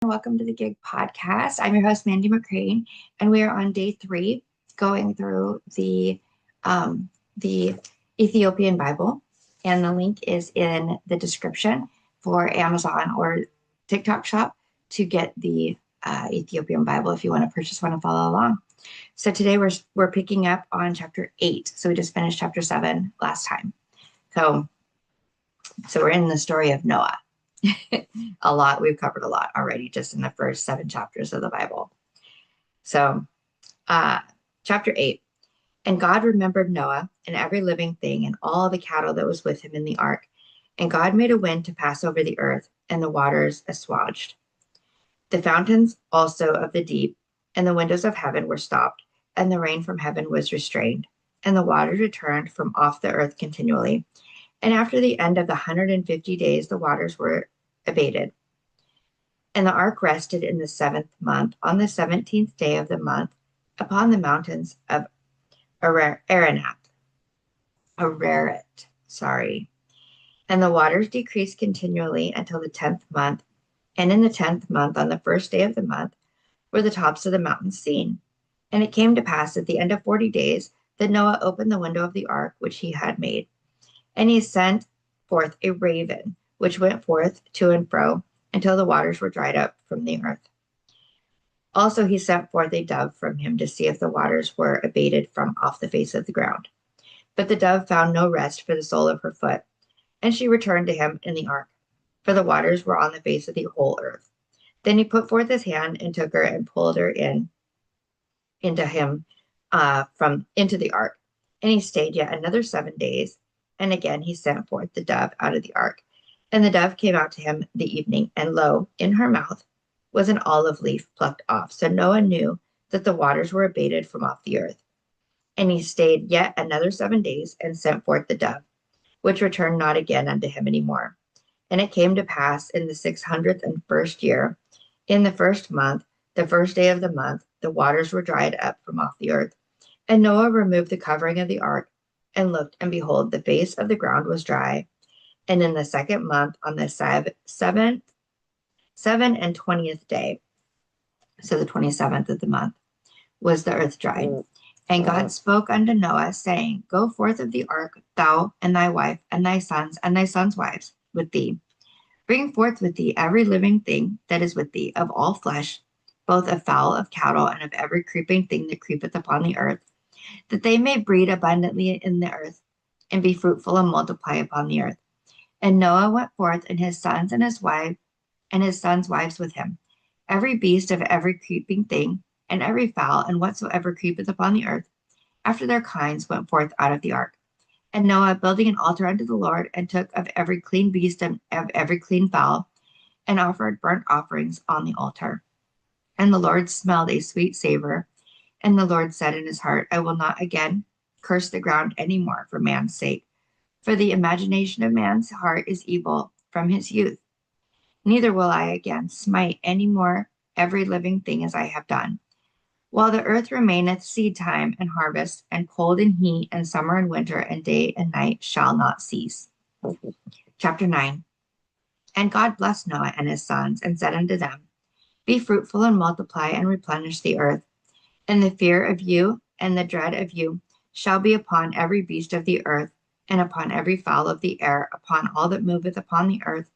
Welcome to the Gig Podcast. I'm your host, Mandy McCrane, and we are on day 3 going through the Ethiopian Bible. And the link is in the description for Amazon or TikTok shop to get the Ethiopian Bible if you want to purchase one and follow along. So today we're picking up on chapter 8. So we just finished chapter 7 last time. So we're in the story of Noah. A lot. We've covered a lot already just in the first 7 chapters of the Bible. So, chapter 8. And God remembered Noah and every living thing and all the cattle that was with him in the ark. And God made a wind to pass over the earth, and the waters assuaged. The fountains also of the deep and the windows of heaven were stopped, and the rain from heaven was restrained, and the waters returned from off the earth continually. And after the end of the 150 days, the waters were abated. And the ark rested in the 7th month, on the 17th day of the month, upon the mountains of Ararat. And the waters decreased continually until the 10th month. And in the 10th month, on the first day of the month, were the tops of the mountains seen. And it came to pass at the end of 40 days that Noah opened the window of the ark which he had made. And he sent forth a raven, which went forth to and fro until the waters were dried up from the earth. Also he sent forth a dove from him to see if the waters were abated from off the face of the ground. But the dove found no rest for the sole of her foot, and she returned to him in the ark, for the waters were on the face of the whole earth. Then he put forth his hand and took her and pulled her into the ark. And he stayed yet another 7 days. And again he sent forth the dove out of the ark. And the dove came out to him the evening, and lo, in her mouth was an olive leaf plucked off. So Noah knew that the waters were abated from off the earth. And he stayed yet another 7 days, and sent forth the dove, which returned not again unto him any more. And it came to pass in the 601st year, in the 1st month, the 1st day of the month, the waters were dried up from off the earth. And Noah removed the covering of the ark, and looked, and behold, the face of the ground was dry. And in the 2nd month, on the 7th and 20th day, so the 27th of the month, was the earth dried. And God spoke unto Noah, saying, Go forth of the ark, thou and thy wife, and thy sons' wives with thee. Bring forth with thee every living thing that is with thee, of all flesh, both of fowl, of cattle, and of every creeping thing that creepeth upon the earth, that they may breed abundantly in the earth, and be fruitful and multiply upon the earth. And Noah went forth, and his sons and his wife, and his sons' wives with him. Every beast of every creeping thing, and every fowl, and whatsoever creepeth upon the earth, after their kinds, went forth out of the ark. And Noah, building an altar unto the Lord, and took of every clean beast and of every clean fowl, and offered burnt offerings on the altar. And the Lord smelled a sweet savor. And the Lord said in his heart, I will not again curse the ground any more for man's sake, for the imagination of man's heart is evil from his youth. Neither will I again smite any more every living thing as I have done. While the earth remaineth, seed time and harvest, and cold and heat, and summer and winter, and day and night shall not cease. Chapter 9. And God blessed Noah and his sons, and said unto them, Be fruitful and multiply, and replenish the earth. And the fear of you and the dread of you shall be upon every beast of the earth, and upon every fowl of the air, upon all that moveth upon the earth,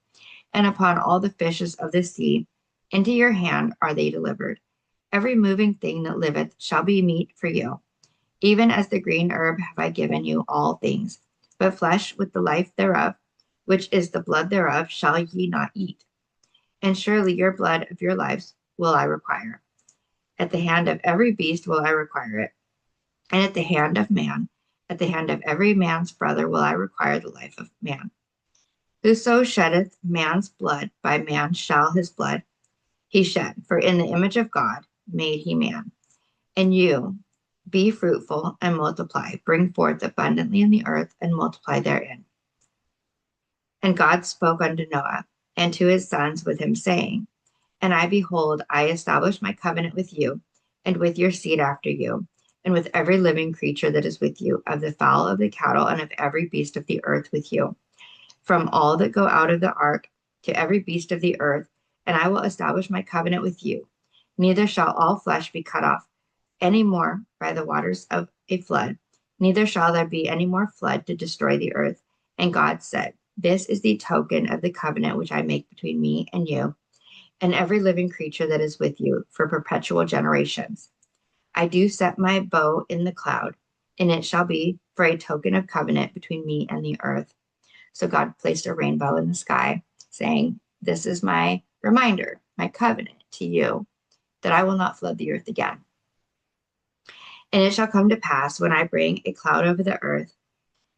and upon all the fishes of the sea. Into your hand are they delivered. Every moving thing that liveth shall be meat for you. Even as the green herb have I given you all things. But flesh with the life thereof, which is the blood thereof, shall ye not eat. And surely your blood of your lives will I require. At the hand of every beast will I require it. And at the hand of man, at the hand of every man's brother will I require the life of man. Whoso sheddeth man's blood, by man shall his blood he shed. For in the image of God made he man. And you, be fruitful and multiply, bring forth abundantly in the earth, and multiply therein. And God spoke unto Noah and to his sons with him, saying, And I behold, I establish my covenant with you, and with your seed after you, and with every living creature that is with you, of the fowl, of the cattle, and of every beast of the earth with you, from all that go out of the ark to every beast of the earth, and I will establish my covenant with you. Neither shall all flesh be cut off any more by the waters of a flood, neither shall there be any more flood to destroy the earth. And God said, this is the token of the covenant which I make between me and you, and every living creature that is with you for perpetual generations. I do set my bow in the cloud, and it shall be for a token of covenant between me and the earth. So God placed a rainbow in the sky, saying, this is my reminder, my covenant to you, that I will not flood the earth again. And it shall come to pass when I bring a cloud over the earth,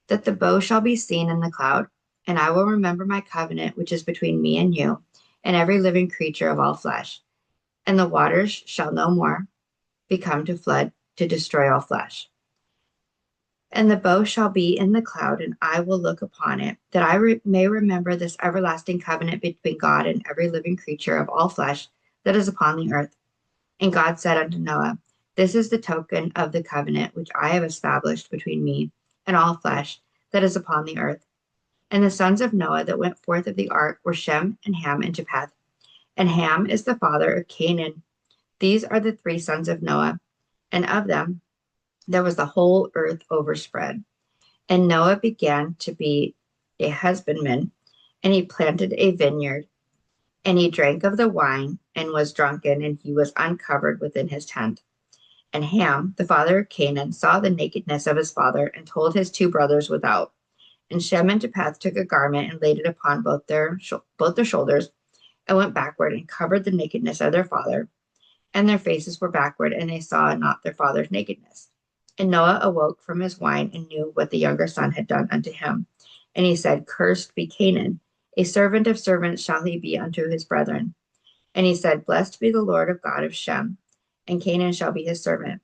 that the bow shall be seen in the cloud, and I will remember my covenant which is between me and you, and every living creature of all flesh. And the waters shall no more become to flood to destroy all flesh. And the bow shall be in the cloud, and I will look upon it, that I may remember this everlasting covenant between God and every living creature of all flesh that is upon the earth. And God said unto Noah, this is the token of the covenant which I have established between me and all flesh that is upon the earth. And the sons of Noah that went forth of the ark were Shem and Ham and Japheth. And Ham is the father of Canaan. These are the three sons of Noah, and of them there was the whole earth overspread. And Noah began to be a husbandman, and he planted a vineyard, and he drank of the wine, and was drunken, and he was uncovered within his tent. And Ham, the father of Canaan, saw the nakedness of his father, and told his two brothers without. And Shem and Japheth took a garment and laid it upon both their shoulders, and went backward and covered the nakedness of their father. And their faces were backward, and they saw not their father's nakedness. And Noah awoke from his wine and knew what the younger son had done unto him. And he said, cursed be Canaan, a servant of servants shall he be unto his brethren. And he said, blessed be the Lord of God of Shem, and Canaan shall be his servant.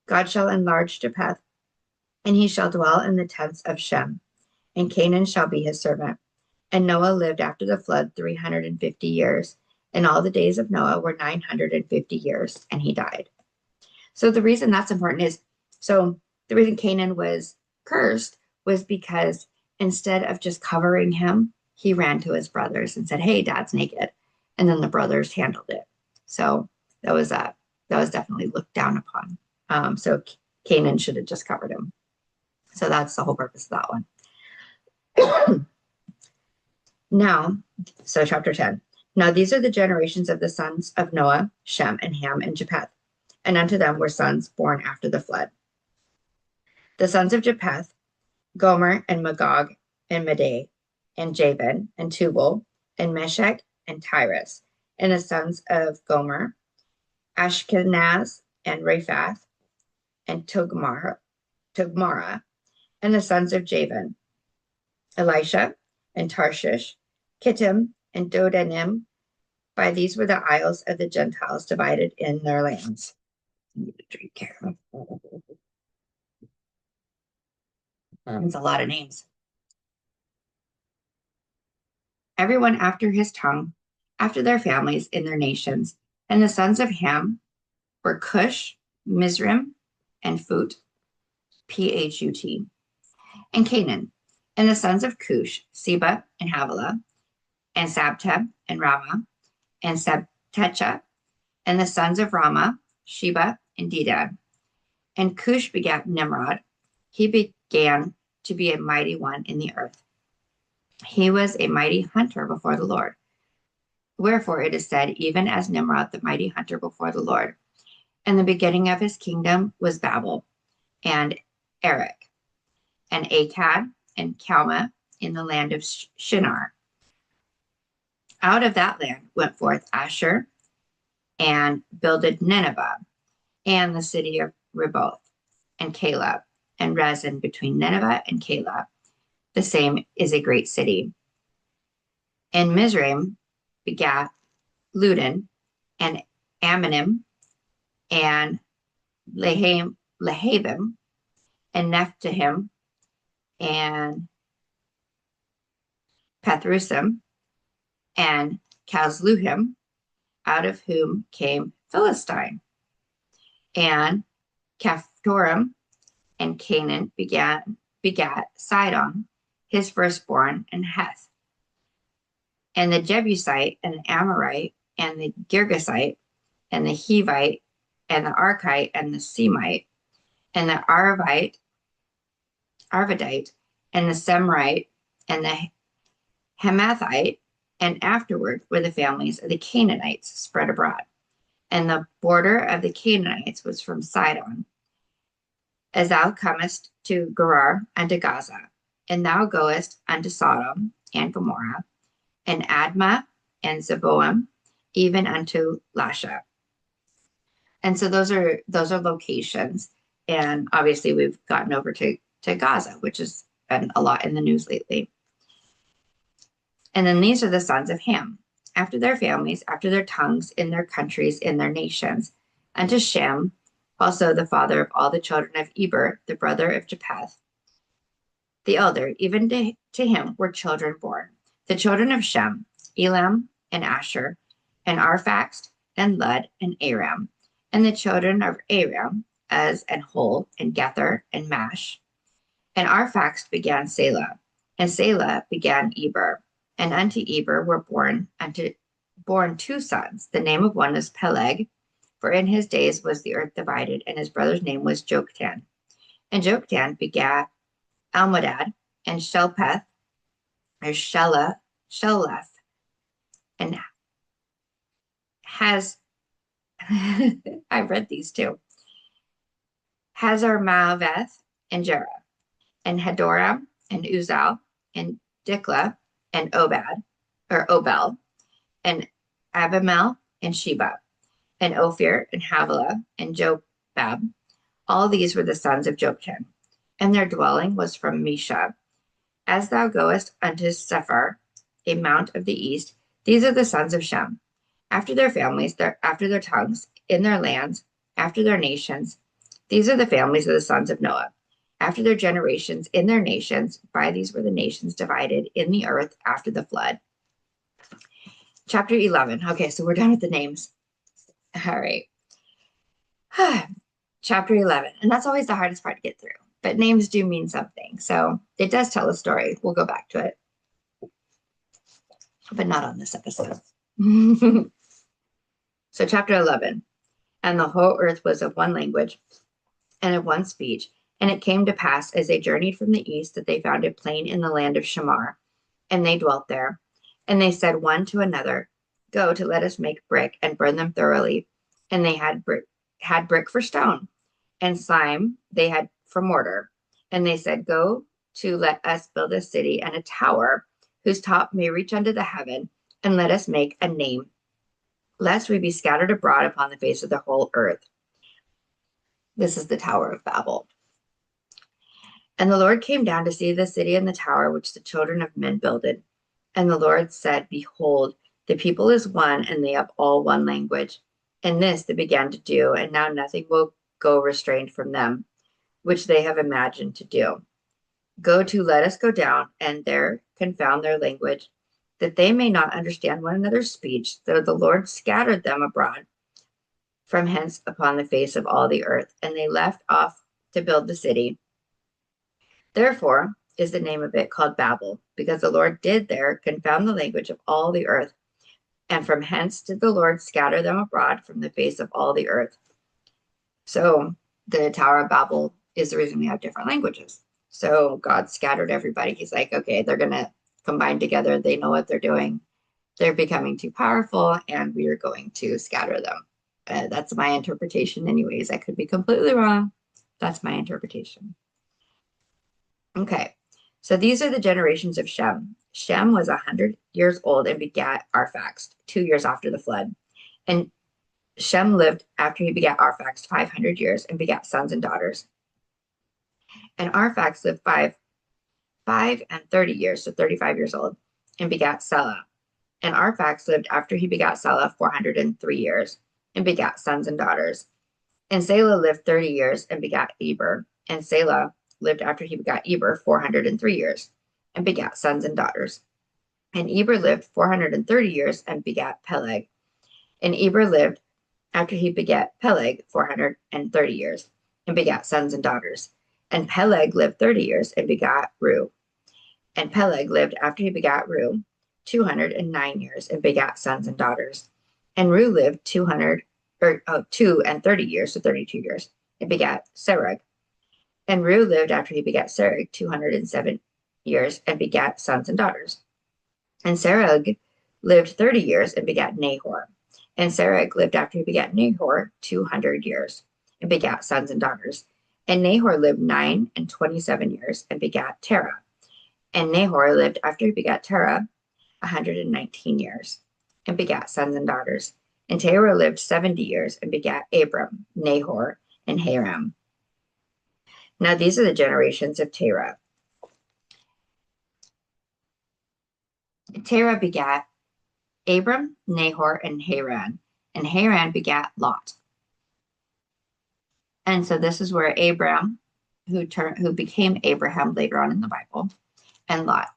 God shall enlarge Japheth, and he shall dwell in the tents of Shem, and Canaan shall be his servant. And Noah lived after the flood 350 years, and all the days of Noah were 950 years, and he died. So the reason that's important is, so the reason Canaan was cursed was because instead of just covering him, he ran to his brothers and said, hey, dad's naked. And then the brothers handled it. So that was definitely looked down upon. So Canaan should have just covered him. So that's the whole purpose of that one. Now, so chapter 10. Now these are the generations of the sons of Noah, Shem, and Ham, and Japheth. And unto them were sons born after the flood. The sons of Japheth, Gomer, and Magog, and Madai, and Javan, and Tubal, and Meshech, and Tyrus. And the sons of Gomer, Ashkenaz, and Rephath, and Tugmara. And the sons of Javan, Elisha, and Tarshish, Kittim, and Dodanim. By these were the isles of the Gentiles divided in their lands. I need to drink here. It's a lot of names. Everyone after his tongue, after their families in their nations. And the sons of Ham were Cush, Mizraim, and Phut, Phut, and Canaan. And the sons of Cush, Seba, and Havilah, and Sabta, and Ramah, and Sabtecha. And the sons of Ramah, Sheba, and Dedan. And Cush begat Nimrod. He began to be a mighty one in the earth. He was a mighty hunter before the Lord. Wherefore it is said, even as Nimrod, the mighty hunter before the Lord. And the beginning of his kingdom was Babel, and Erech, and Akkad, and Calmeh in the land of Shinar. Out of that land went forth Asher, and builded Nineveh, and the city of Reboth, and Caleb, and Rezin between Nineveh and Caleb. The same is a great city. And Mizraim begat Ludin, and Ammonim, and Lehabim, and Nephtahim, and Pathrusim, and Casluhim, out of whom came Philistine. And Caphtorim and Canaan begat Sidon, his firstborn, and Heth. and the Jebusite, and the Amorite, and the Girgasite, and the Hivite, and the Archite, and the Semite, and the Arvadite, and the Semrite, and the Hamathite, and afterward were the families of the Canaanites spread abroad. And the border of the Canaanites was from Sidon, as thou comest to Gerar unto Gaza, and thou goest unto Sodom and Gomorrah, and Admah and Zeboim, even unto Lasha. And so those are locations. And obviously we've gotten over to Gaza, which has been a lot in the news lately. And then these are the sons of Ham, after their families, after their tongues, in their countries, in their nations, unto Shem, also the father of all the children of Eber, the brother of Japheth, the elder, even to him were children born. The children of Shem, Elam, and Asher, and Arphaxad, and Lud, and Aram. And the children of Aram, Az, and Hol, and Gether, and Mash. And Arphaxad began Selah, and Selah began Eber. And unto Eber were born two sons. The name of one is Peleg, for in his days was the earth divided, and his brother's name was Joktan. And Joktan begat Almodad, and Shelpeth, or Sheleth, and has I read these two. Hazarmaveth, and Jerah, and Hadoram, and Uzal, and Dikla, and Obel, and Abimel, and Sheba, and Ophir, and Havilah, and Jobab. All these were the sons of Joktan, and their dwelling was from Mesha. As thou goest unto Sephar, a mount of the east, these are the sons of Shem, after their families, after their tongues, in their lands, after their nations. These are the families of the sons of Noah, after their generations, in their nations. By these were the nations divided in the earth after the flood. Chapter 11. Okay, so we're done with the names. All right. Chapter 11. And that's always the hardest part to get through. But names do mean something. So it does tell a story. We'll go back to it. But not on this episode. So chapter 11. And the whole earth was of one language and of one speech. And it came to pass, as they journeyed from the east, that they found a plain in the land of Shamar. And they dwelt there. And they said one to another, Go to, let us make brick and burn them thoroughly. And they had brick for stone, and slime they had for mortar. And they said, Go to, let us build a city and a tower, whose top may reach unto the heaven, and let us make a name, lest we be scattered abroad upon the face of the whole earth. This is the Tower of Babel. And the Lord came down to see the city and the tower which the children of men builded. And the Lord said, Behold, the people is one, and they have all one language. And this they began to do, and now nothing will go restrained from them, which they have imagined to do. Go to, let us go down, and there confound their language, that they may not understand one another's speech, though the Lord scattered them abroad from hence upon the face of all the earth. And they left off to build the city. Therefore is the name of it called Babel, because the Lord did there confound the language of all the earth. And from hence did the Lord scatter them abroad from the face of all the earth. So the Tower of Babel is the reason we have different languages. So God scattered everybody. He's like, okay, they're going to combine together. They know what they're doing. They're becoming too powerful, and we are going to scatter them. That's my interpretation anyways. I could be completely wrong. That's my interpretation. Okay, so these are the generations of Shem. Shem was 100 years old and begat Arphaxad 2 years after the flood. And Shem lived after he begat Arphaxad 500 years and begat sons and daughters. And Arphaxad lived 5 and 30 years, so 35 years old, and begat Selah. And Arphaxad lived after he begat Selah 403 years and begat sons and daughters. And Selah lived 30 years and begat Eber. And Selah lived after he begat Eber 403 years and begat sons and daughters. And Eber lived 430 years and begat Peleg. And Eber lived after he begat Peleg 430 years and begat sons and daughters. And Peleg lived 30 years and begat Ru. And Peleg lived after he begat Ru 209 years and begat sons and daughters. And Ru lived 230 years, so 32 years, and begat Serug. And Ru lived after he begat Serug 207 years and begat sons and daughters. And Serug lived 30 years and begat Nahor. And Serug lived after he begat Nahor 200 years and begat sons and daughters. And Nahor lived 9 and 27 years and begat Terah. And Nahor lived after he begat Terah 119 years and begat sons and daughters. And Terah lived 70 years and begat Abram, Nahor, and Haran. Now these are the generations of Terah. Terah begat Abram, Nahor, and Haran. And Haran begat Lot. And so this is where Abram, who became Abraham later on in the Bible, and Lot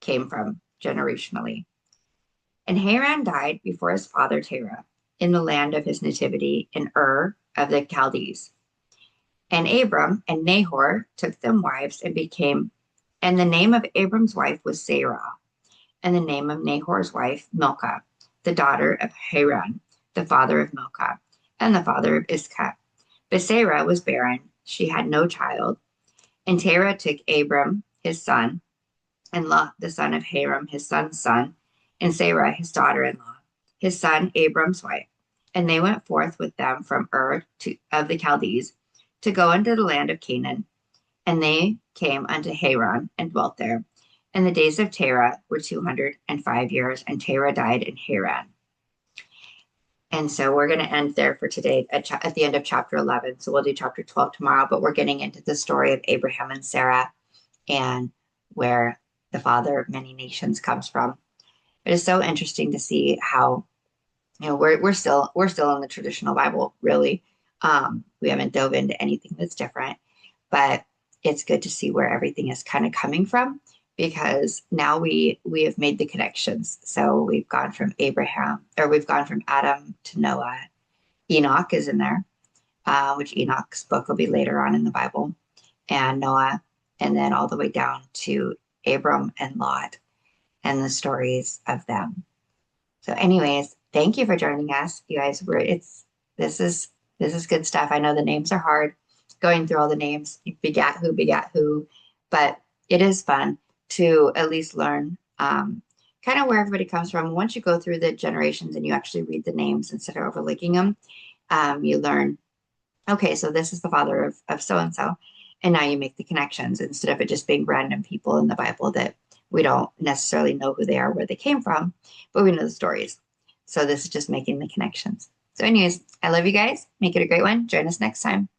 came from generationally. And Haran died before his father Terah in the land of his nativity in Ur of the Chaldees. And Abram and Nahor took them wives and the name of Abram's wife was Sarah, and the name of Nahor's wife Milcah, the daughter of Haran, the father of Milcah, and the father of Iscah. But Sarah was barren, she had no child. And Terah took Abram, his son, and Lot, the son of Haran, his son's son, and Sarah, his daughter-in-law, his son Abram's wife. And they went forth with them from Ur of the Chaldees to go into the land of Canaan. And they came unto Haran and dwelt there. And the days of Terah were 205 years, and Terah died in Haran. And so we're going to end there for today at the end of chapter 11. So we'll do chapter 12 tomorrow, but we're getting into the story of Abraham and Sarah and where the father of many nations comes from. It is so interesting to see how, we're still in the traditional Bible, really. We haven't dove into anything that's different, but it's good to see where everything is kind of coming from, because now we have made the connections. So we've gone from Adam to Noah. Enoch is in there, which Enoch's book will be later on in the Bible, and Noah, and then all the way down to Abram and Lot and the stories of them. So anyways, thank you for joining us, you guys. This is good stuff. I know the names are hard, going through all the names, begat who, but it is fun to at least learn kind of where everybody comes from. Once you go through the generations and you actually read the names instead of overlooking them, you learn, okay, so this is the father of so-and-so. And now you make the connections instead of it just being random people in the Bible that we don't necessarily know who they are, where they came from, but we know the stories. So this is just making the connections. So anyways, I love you guys. Make it a great one. Join us next time.